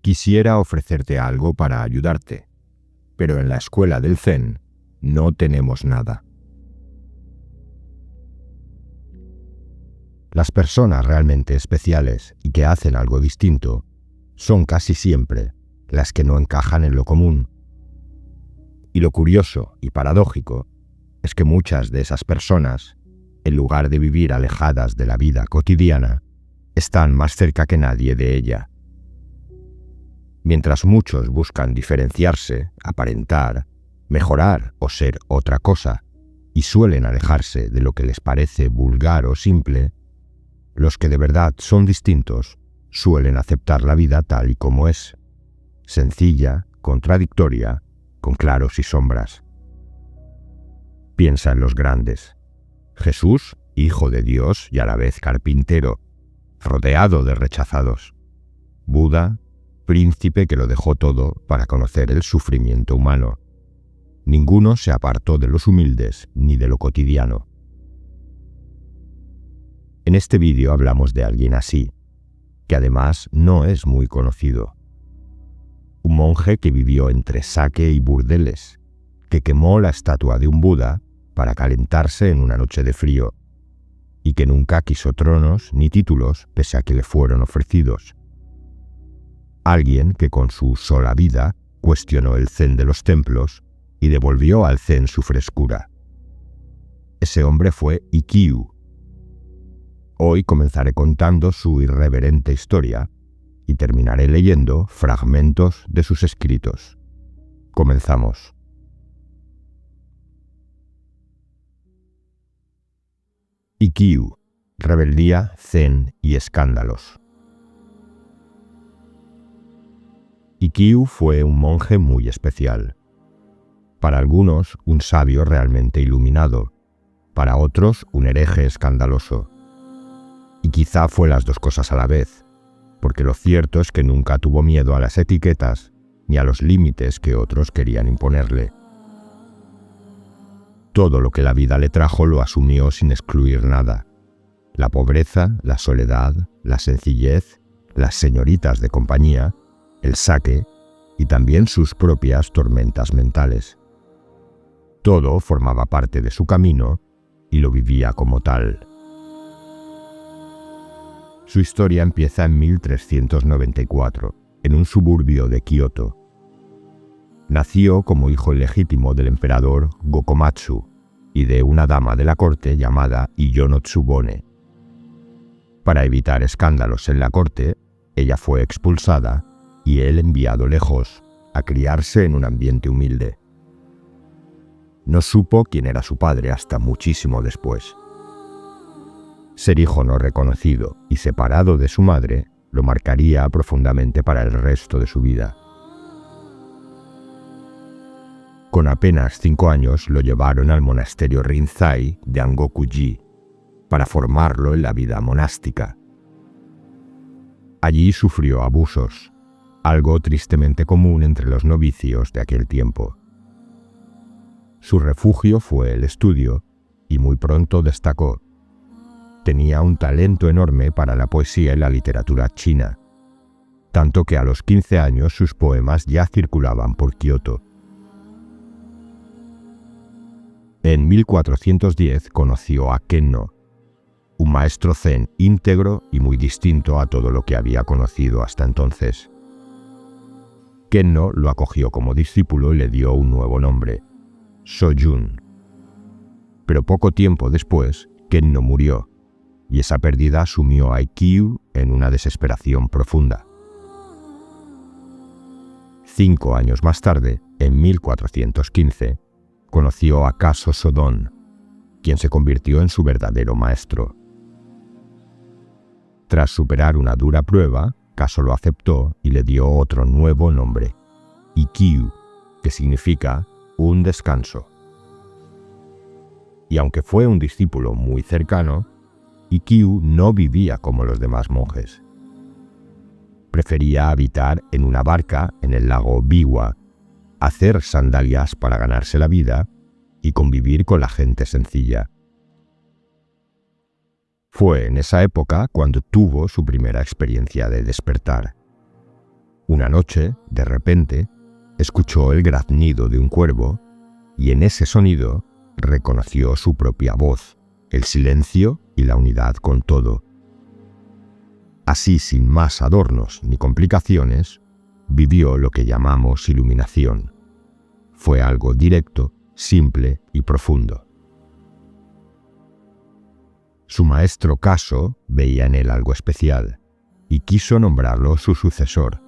Quisiera ofrecerte algo para ayudarte, pero en la escuela del Zen no tenemos nada. Las personas realmente especiales y que hacen algo distinto son casi siempre las que no encajan en lo común. Y lo curioso y paradójico es que muchas de esas personas, en lugar de vivir alejadas de la vida cotidiana, están más cerca que nadie de ella. Mientras muchos buscan diferenciarse, aparentar, mejorar o ser otra cosa, y suelen alejarse de lo que les parece vulgar o simple, los que de verdad son distintos suelen aceptar la vida tal y como es, sencilla, contradictoria, con claros y sombras. Piensa en los grandes. Jesús, hijo de Dios y a la vez carpintero, rodeado de rechazados. Buda, príncipe que lo dejó todo para conocer el sufrimiento humano. Ninguno se apartó de los humildes ni de lo cotidiano. En este vídeo hablamos de alguien así, que además no es muy conocido. Un monje que vivió entre sake y burdeles, que quemó la estatua de un Buda para calentarse en una noche de frío, y que nunca quiso tronos ni títulos pese a que le fueron ofrecidos. Alguien que con su sola vida cuestionó el zen de los templos y devolvió al zen su frescura. Ese hombre fue Ikkyu. Hoy comenzaré contando su irreverente historia y terminaré leyendo fragmentos de sus escritos. Comenzamos. Ikkyu, rebeldía, zen y escándalos. Ikkyu fue un monje muy especial. Para algunos, un sabio realmente iluminado. Para otros, un hereje escandaloso. Y quizá fue las dos cosas a la vez, porque lo cierto es que nunca tuvo miedo a las etiquetas ni a los límites que otros querían imponerle. Todo lo que la vida le trajo lo asumió sin excluir nada. La pobreza, la soledad, la sencillez, las señoritas de compañía, el sake y también sus propias tormentas mentales. Todo formaba parte de su camino y lo vivía como tal. Su historia empieza en 1394, en un suburbio de Kioto. Nació como hijo ilegítimo del emperador Gokomatsu y de una dama de la corte llamada Iyo no Tsubone. Para evitar escándalos en la corte, ella fue expulsada y él enviado lejos a criarse en un ambiente humilde. No supo quién era su padre hasta muchísimo después. Ser hijo no reconocido y separado de su madre lo marcaría profundamente para el resto de su vida. Con apenas 5 años lo llevaron al monasterio Rinzai de Angoku-ji para formarlo en la vida monástica. Allí sufrió abusos, algo tristemente común entre los novicios de aquel tiempo. Su refugio fue el estudio y muy pronto destacó. Tenía un talento enorme para la poesía y la literatura china, tanto que a los 15 años sus poemas ya circulaban por Kioto. En 1410 conoció a Kenno, un maestro zen íntegro y muy distinto a todo lo que había conocido hasta entonces. Kenno lo acogió como discípulo y le dio un nuevo nombre, Sojun. Pero poco tiempo después, Kenno murió, y esa pérdida sumió a Ikkyu en una desesperación profunda. 5 años más tarde, en 1415, conoció a Kaso Sodon, quien se convirtió en su verdadero maestro. Tras superar una dura prueba, Kaso lo aceptó y le dio otro nuevo nombre, Ikkyu, que significa un descanso. Y aunque fue un discípulo muy cercano, Ikkyu no vivía como los demás monjes. Prefería habitar en una barca en el lago Biwa, hacer sandalias para ganarse la vida y convivir con la gente sencilla. Fue en esa época cuando tuvo su primera experiencia de despertar. Una noche, de repente, escuchó el graznido de un cuervo y en ese sonido reconoció su propia voz, el silencio y la unidad con todo. Así, sin más adornos ni complicaciones, vivió lo que llamamos iluminación. Fue algo directo, simple y profundo. Su maestro Kaso veía en él algo especial y quiso nombrarlo su sucesor,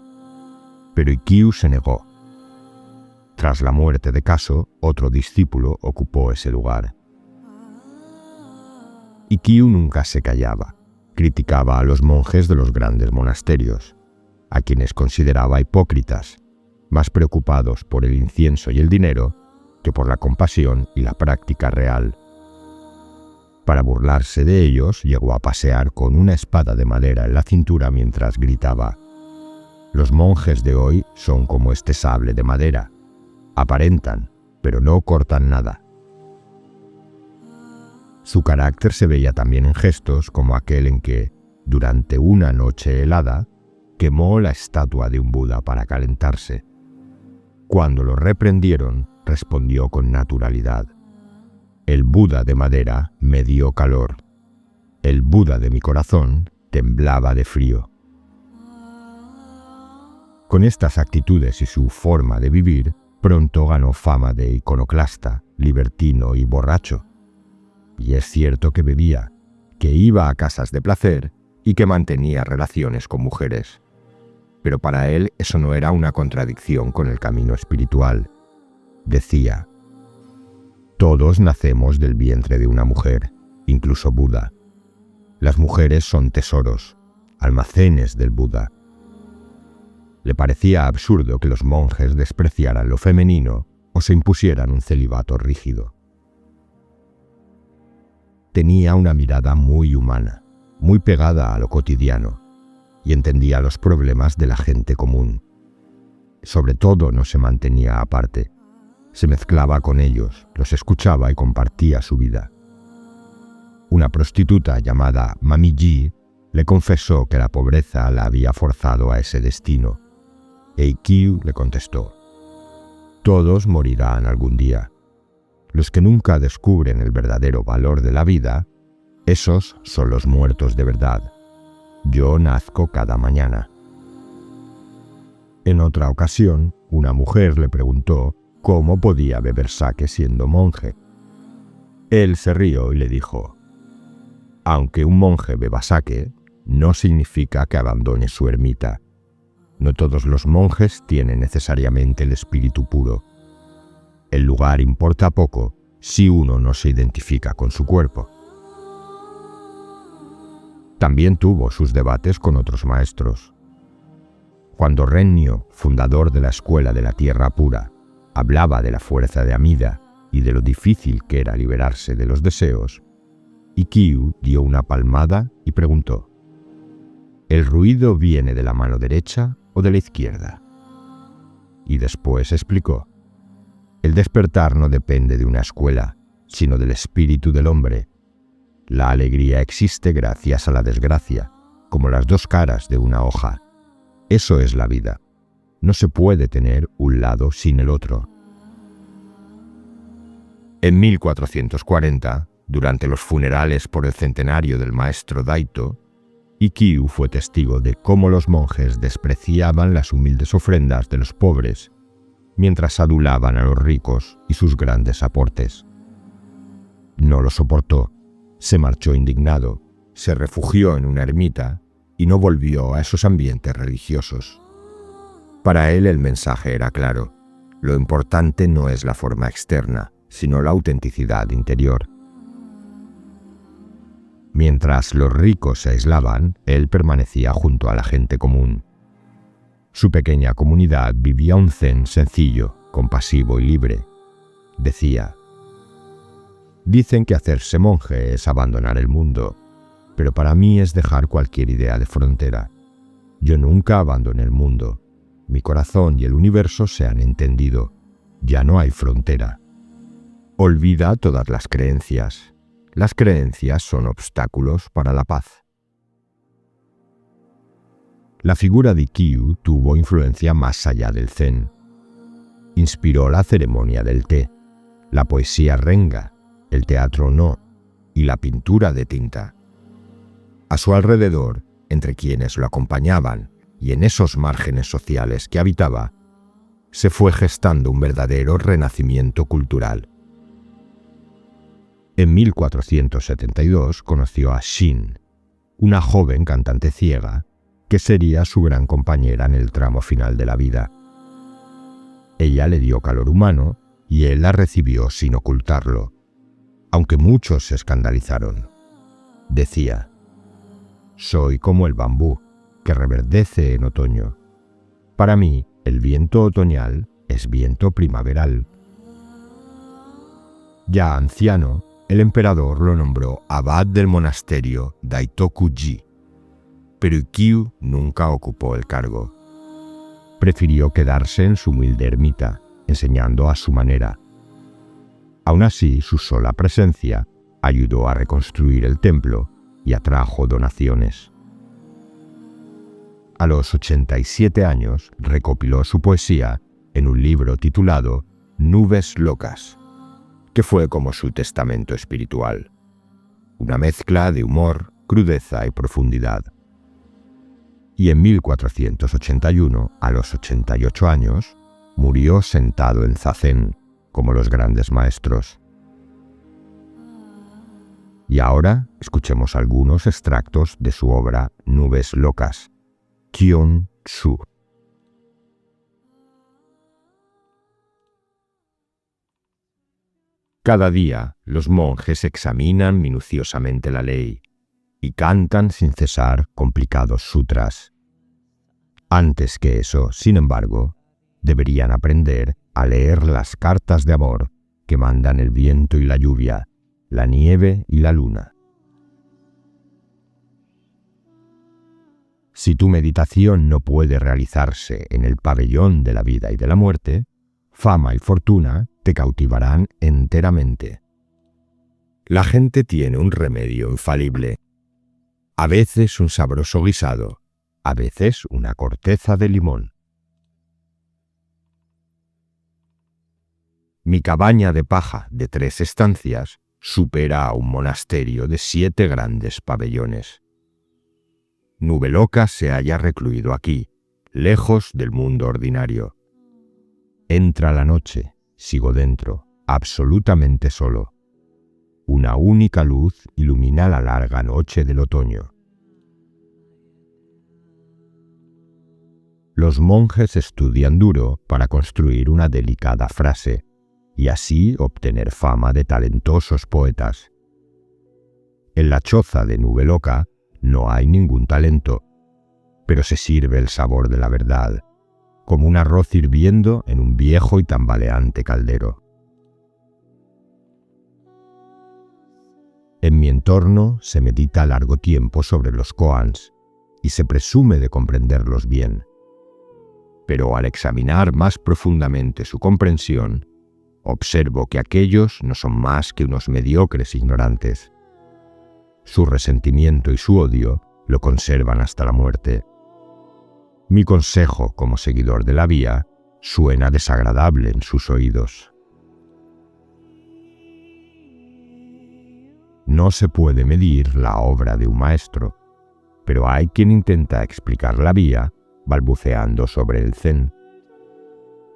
pero Ikkyu se negó. Tras la muerte de Kaso, otro discípulo ocupó ese lugar. Ikkyu nunca se callaba. Criticaba a los monjes de los grandes monasterios, a quienes consideraba hipócritas, más preocupados por el incienso y el dinero que por la compasión y la práctica real. Para burlarse de ellos, llegó a pasear con una espada de madera en la cintura mientras gritaba: «Los monjes de hoy son como este sable de madera. Aparentan, pero no cortan nada». Su carácter se veía también en gestos como aquel en que, durante una noche helada, quemó la estatua de un Buda para calentarse. Cuando lo reprendieron, respondió con naturalidad: «El Buda de madera me dio calor. El Buda de mi corazón temblaba de frío». Con estas actitudes y su forma de vivir, pronto ganó fama de iconoclasta, libertino y borracho. Y es cierto que bebía, que iba a casas de placer y que mantenía relaciones con mujeres. Pero para él eso no era una contradicción con el camino espiritual. Decía: «Todos nacemos del vientre de una mujer, incluso Buda. Las mujeres son tesoros, almacenes del Buda». Le parecía absurdo que los monjes despreciaran lo femenino o se impusieran un celibato rígido. Tenía una mirada muy humana, muy pegada a lo cotidiano, y entendía los problemas de la gente común. Sobre todo no se mantenía aparte, se mezclaba con ellos, los escuchaba y compartía su vida. Una prostituta llamada Mamiji le confesó que la pobreza la había forzado a ese destino. E Ikkyu le contestó: «Todos morirán algún día. Los que nunca descubren el verdadero valor de la vida, esos son los muertos de verdad. Yo nazco cada mañana». En otra ocasión, una mujer le preguntó cómo podía beber sake siendo monje. Él se rió y le dijo: «Aunque un monje beba sake, no significa que abandone su ermita. No todos los monjes tienen necesariamente el espíritu puro. El lugar importa poco si uno no se identifica con su cuerpo». También tuvo sus debates con otros maestros. Cuando Rennyo, fundador de la Escuela de la Tierra Pura, hablaba de la fuerza de Amida y de lo difícil que era liberarse de los deseos, Ikkyu dio una palmada y preguntó: «¿El ruido viene de la mano derecha o de la izquierda?». Y después explicó: «El despertar no depende de una escuela, sino del espíritu del hombre. La alegría existe gracias a la desgracia, como las dos caras de una hoja. Eso es la vida. No se puede tener un lado sin el otro». En 1440, durante los funerales por el centenario del maestro Daito, Ikkyu fue testigo de cómo los monjes despreciaban las humildes ofrendas de los pobres, mientras adulaban a los ricos y sus grandes aportes. No lo soportó, se marchó indignado, se refugió en una ermita y no volvió a esos ambientes religiosos. Para él el mensaje era claro: lo importante no es la forma externa, sino la autenticidad interior. Mientras los ricos se aislaban, él permanecía junto a la gente común. Su pequeña comunidad vivía un zen sencillo, compasivo y libre. Decía: «Dicen que hacerse monje es abandonar el mundo, pero para mí es dejar cualquier idea de frontera. Yo nunca abandoné el mundo. Mi corazón y el universo se han entendido. Ya no hay frontera. Olvida todas las creencias. Las creencias son obstáculos para la paz». La figura de Ikkyu tuvo influencia más allá del zen. Inspiró la ceremonia del té, la poesía renga, el teatro no y la pintura de tinta. A su alrededor, entre quienes lo acompañaban y en esos márgenes sociales que habitaba, se fue gestando un verdadero renacimiento cultural. En 1472 conoció a Shin, una joven cantante ciega que sería su gran compañera en el tramo final de la vida. Ella le dio calor humano y él la recibió sin ocultarlo, aunque muchos se escandalizaron. Decía: «Soy como el bambú, que reverdece en otoño. Para mí, el viento otoñal es viento primaveral». Ya anciano, el emperador lo nombró abad del monasterio Daitoku-ji, pero Ikkyu nunca ocupó el cargo. Prefirió quedarse en su humilde ermita, enseñando a su manera. Aún así, su sola presencia ayudó a reconstruir el templo y atrajo donaciones. A los 87 años recopiló su poesía en un libro titulado Nubes locas, que fue como su testamento espiritual, una mezcla de humor, crudeza y profundidad. Y en 1481, a los 88 años, murió sentado en zazen, como los grandes maestros. Y ahora escuchemos algunos extractos de su obra Nubes locas, Kyon-tsu. Cada día los monjes examinan minuciosamente la ley y cantan sin cesar complicados sutras. Antes que eso, sin embargo, deberían aprender a leer las cartas de amor que mandan el viento y la lluvia, la nieve y la luna. Si tu meditación no puede realizarse en el pabellón de la vida y de la muerte, fama y fortuna te cautivarán enteramente. La gente tiene un remedio infalible. A veces un sabroso guisado, a veces una corteza de limón. Mi cabaña de paja de 3 estancias supera a un monasterio de 7 grandes pabellones. Nube loca se halla recluido aquí, lejos del mundo ordinario. Entra la noche, sigo dentro, absolutamente solo. Una única luz ilumina la larga noche del otoño. Los monjes estudian duro para construir una delicada frase y así obtener fama de talentosos poetas. En la choza de Nube loca no hay ningún talento, pero se sirve el sabor de la verdad, como un arroz hirviendo en un viejo y tambaleante caldero. En mi entorno se medita largo tiempo sobre los koans y se presume de comprenderlos bien. Pero al examinar más profundamente su comprensión, observo que aquellos no son más que unos mediocres ignorantes. Su resentimiento y su odio lo conservan hasta la muerte. Mi consejo como seguidor de la vía suena desagradable en sus oídos. No se puede medir la obra de un maestro, pero hay quien intenta explicar la vía balbuceando sobre el zen.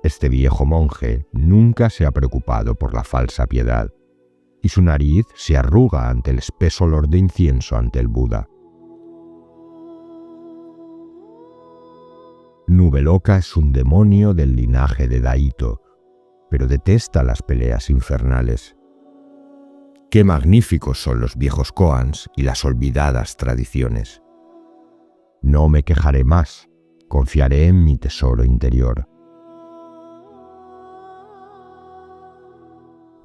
Este viejo monje nunca se ha preocupado por la falsa piedad, y su nariz se arruga ante el espeso olor de incienso ante el Buda. Nube loca es un demonio del linaje de Daito, pero detesta las peleas infernales. Qué magníficos son los viejos koans y las olvidadas tradiciones. No me quejaré más, confiaré en mi tesoro interior.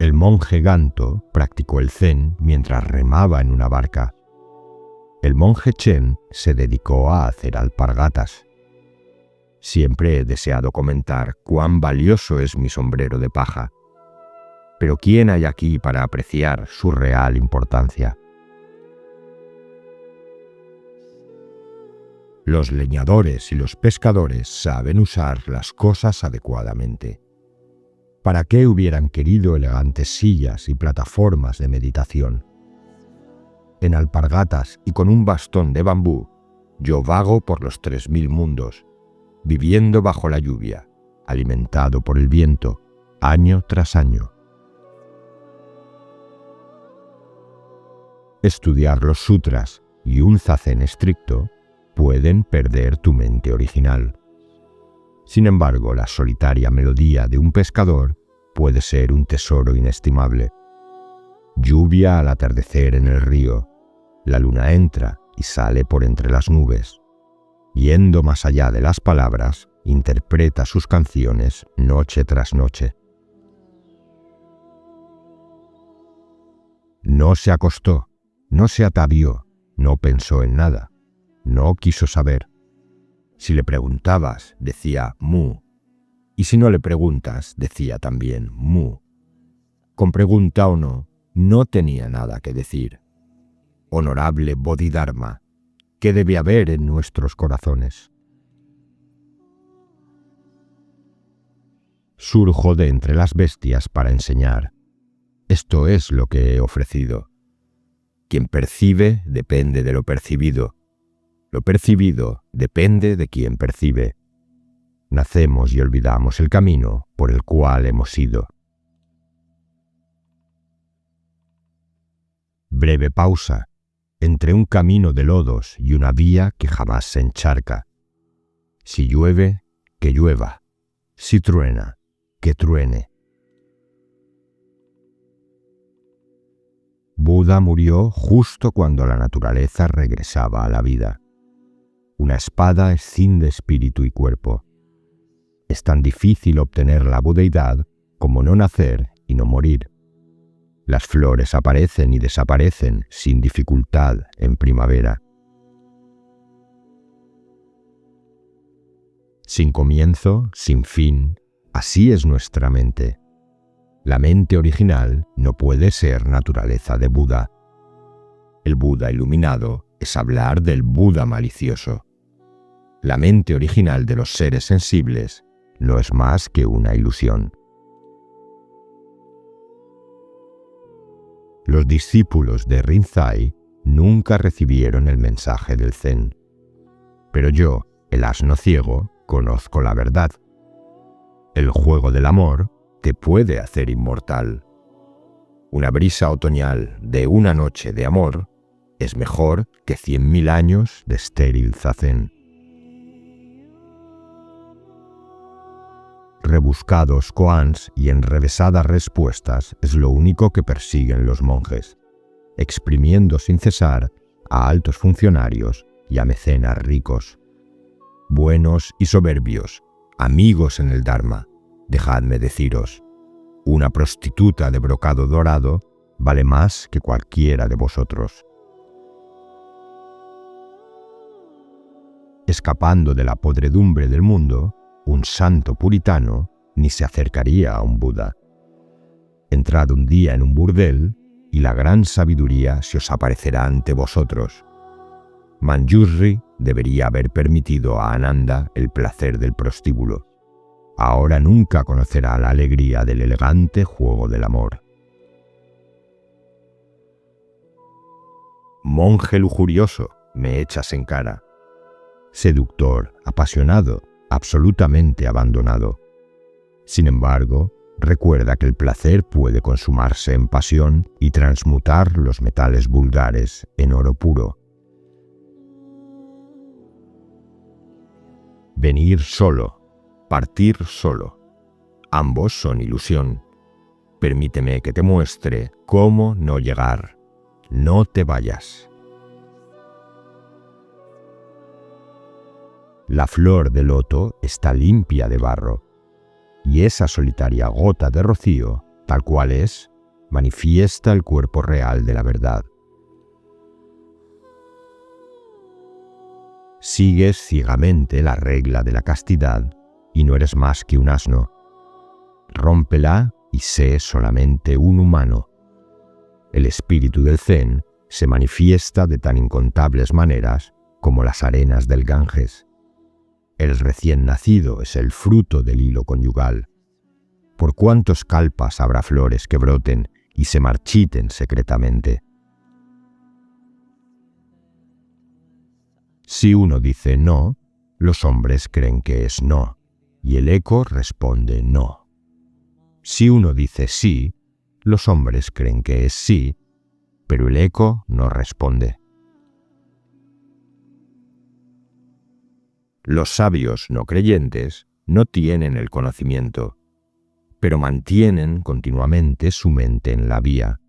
El monje Ganto practicó el zen mientras remaba en una barca. El monje Chen se dedicó a hacer alpargatas. Siempre he deseado comentar cuán valioso es mi sombrero de paja. Pero ¿quién hay aquí para apreciar su real importancia? Los leñadores y los pescadores saben usar las cosas adecuadamente. ¿Para qué hubieran querido elegantes sillas y plataformas de meditación? En alpargatas y con un bastón de bambú, yo vago por los 3000 mundos, viviendo bajo la lluvia, alimentado por el viento, año tras año. Estudiar los sutras y un zazen estricto pueden perder tu mente original. Sin embargo, la solitaria melodía de un pescador puede ser un tesoro inestimable. Lluvia al atardecer en el río, la luna entra y sale por entre las nubes. Yendo más allá de las palabras, interpreta sus canciones noche tras noche. No se acostó, no se atavió, no pensó en nada, no quiso saber. Si le preguntabas, decía mu, y si no le preguntas, decía también mu. Con pregunta o no, no tenía nada que decir. Honorable Bodhidharma, ¿qué debe haber en nuestros corazones? Surjo de entre las bestias para enseñar. Esto es lo que he ofrecido. Quien percibe depende de lo percibido. Lo percibido depende de quien percibe. Nacemos y olvidamos el camino por el cual hemos ido. Breve pausa entre un camino de lodos y una vía que jamás se encharca. Si llueve, que llueva. Si truena, que truene. Buda murió justo cuando la naturaleza regresaba a la vida. Una espada escinde espíritu y cuerpo. Es tan difícil obtener la budeidad como no nacer y no morir. Las flores aparecen y desaparecen sin dificultad en primavera. Sin comienzo, sin fin, así es nuestra mente. La mente original no puede ser naturaleza de Buda. El Buda iluminado es hablar del Buda malicioso. La mente original de los seres sensibles no es más que una ilusión. Los discípulos de Rinzai nunca recibieron el mensaje del Zen. Pero yo, el asno ciego, conozco la verdad. El juego del amor te puede hacer inmortal. Una brisa otoñal de una noche de amor es mejor que 100.000 años de estéril zazen. Rebuscados koans y enrevesadas respuestas es lo único que persiguen los monjes, exprimiendo sin cesar a altos funcionarios y a mecenas ricos. Buenos y soberbios, amigos en el Dharma, dejadme deciros, una prostituta de brocado dorado vale más que cualquiera de vosotros. Escapando de la podredumbre del mundo, un santo puritano ni se acercaría a un Buda. Entrad un día en un burdel y la gran sabiduría se os aparecerá ante vosotros. Manjusri debería haber permitido a Ananda el placer del prostíbulo. Ahora nunca conocerá la alegría del elegante juego del amor. Monje lujurioso, me echas en cara. Seductor, apasionado, absolutamente abandonado. Sin embargo, recuerda que el placer puede consumarse en pasión y transmutar los metales vulgares en oro puro. Venir solo, partir solo. Ambos son ilusión. Permíteme que te muestre cómo no llegar. No te vayas. La flor de loto está limpia de barro, y esa solitaria gota de rocío, tal cual es, manifiesta el cuerpo real de la verdad. Sigues ciegamente la regla de la castidad y no eres más que un asno. Rómpela y sé solamente un humano. El espíritu del Zen se manifiesta de tan incontables maneras como las arenas del Ganges. El recién nacido es el fruto del hilo conyugal. ¿Por cuántos kalpas habrá flores que broten y se marchiten secretamente? Si uno dice no, los hombres creen que es no, y el eco responde no. Si uno dice sí, los hombres creen que es sí, pero el eco no responde. Los sabios no creyentes no tienen el conocimiento, pero mantienen continuamente su mente en la vía.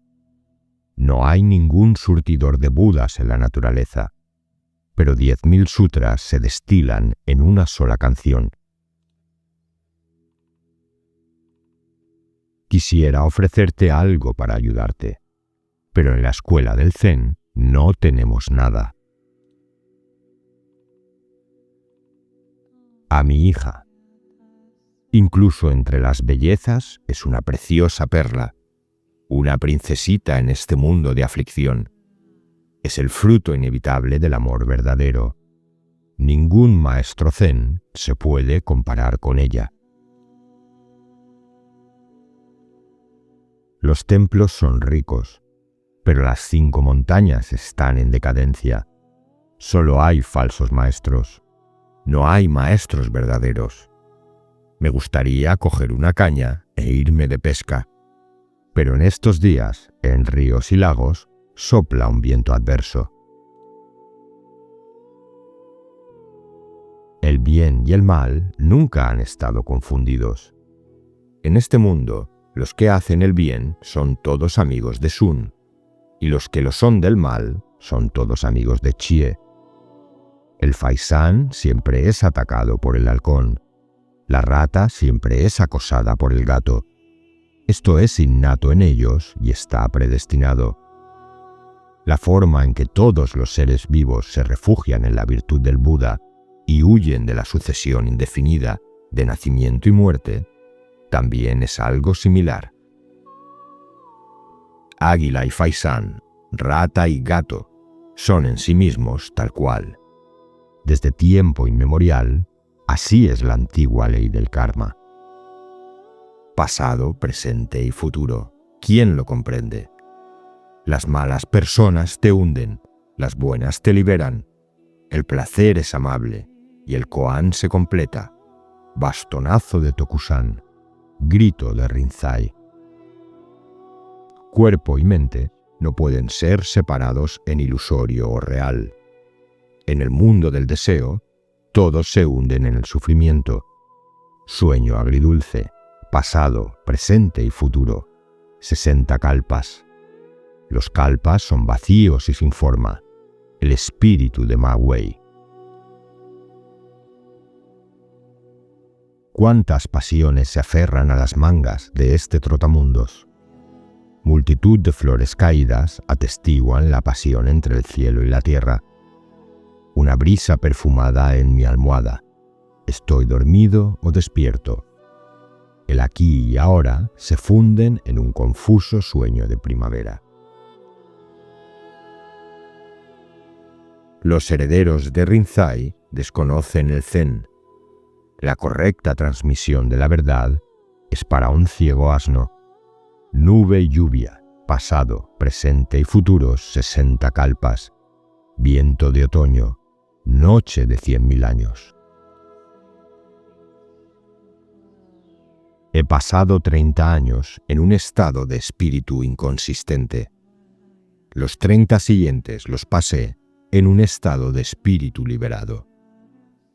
No hay ningún surtidor de Budas en la naturaleza, pero 10.000 sutras se destilan en una sola canción. Quisiera ofrecerte algo para ayudarte, pero en la escuela del Zen no tenemos nada. A mi hija. Incluso entre las bellezas es una preciosa perla, una princesita en este mundo de aflicción. Es el fruto inevitable del amor verdadero. Ningún maestro zen se puede comparar con ella. Los templos son ricos, pero las 5 montañas están en decadencia. Solo hay falsos maestros. No hay maestros verdaderos. Me gustaría coger una caña e irme de pesca, pero en estos días, en ríos y lagos, sopla un viento adverso. El bien y el mal nunca han estado confundidos. En este mundo, los que hacen el bien son todos amigos de Sun, y los que lo son del mal son todos amigos de Chie. El faisán siempre es atacado por el halcón. La rata siempre es acosada por el gato. Esto es innato en ellos y está predestinado. La forma en que todos los seres vivos se refugian en la virtud del Buda y huyen de la sucesión indefinida de nacimiento y muerte, también es algo similar. Águila y faisán, rata y gato, son en sí mismos tal cual. Desde tiempo inmemorial, así es la antigua ley del karma. Pasado, presente y futuro, ¿quién lo comprende? Las malas personas te hunden, las buenas te liberan. El placer es amable y el koan se completa. Bastonazo de Tokusan, grito de Rinzai. Cuerpo y mente no pueden ser separados en ilusorio o real. En el mundo del deseo, todos se hunden en el sufrimiento. Sueño agridulce, pasado, presente y futuro. 60 kalpas. Los kalpas son vacíos y sin forma. El espíritu de Ma Wei. ¿Cuántas pasiones se aferran a las mangas de este trotamundos? Multitud de flores caídas atestiguan la pasión entre el cielo y la tierra. Una brisa perfumada en mi almohada. Estoy dormido o despierto. El aquí y ahora se funden en un confuso sueño de primavera. Los herederos de Rinzai desconocen el Zen. La correcta transmisión de la verdad es para un ciego asno. Nube y lluvia, pasado, presente y futuros 60 kalpas. Viento de otoño, noche de 100.000 años. He pasado 30 años en un estado de espíritu inconsistente. Los 30 siguientes los pasé en un estado de espíritu liberado.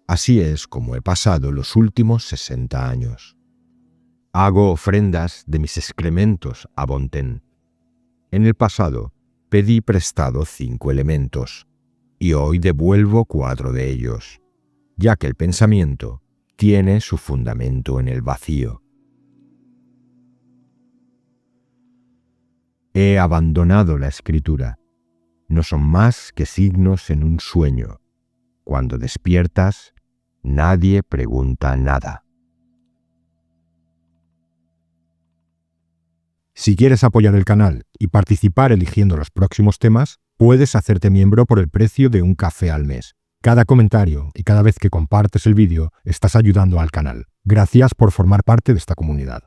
Así es como he pasado los últimos 60 años. Hago ofrendas de mis excrementos a Bonten. En el pasado pedí prestado 5 elementos, y hoy devuelvo 4 de ellos, ya que el pensamiento tiene su fundamento en el vacío. He abandonado la escritura. No son más que signos en un sueño. Cuando despiertas, nadie pregunta nada. Si quieres apoyar el canal y participar eligiendo los próximos temas, puedes hacerte miembro por el precio de un café al mes. Cada comentario y cada vez que compartes el vídeo estás ayudando al canal. Gracias por formar parte de esta comunidad.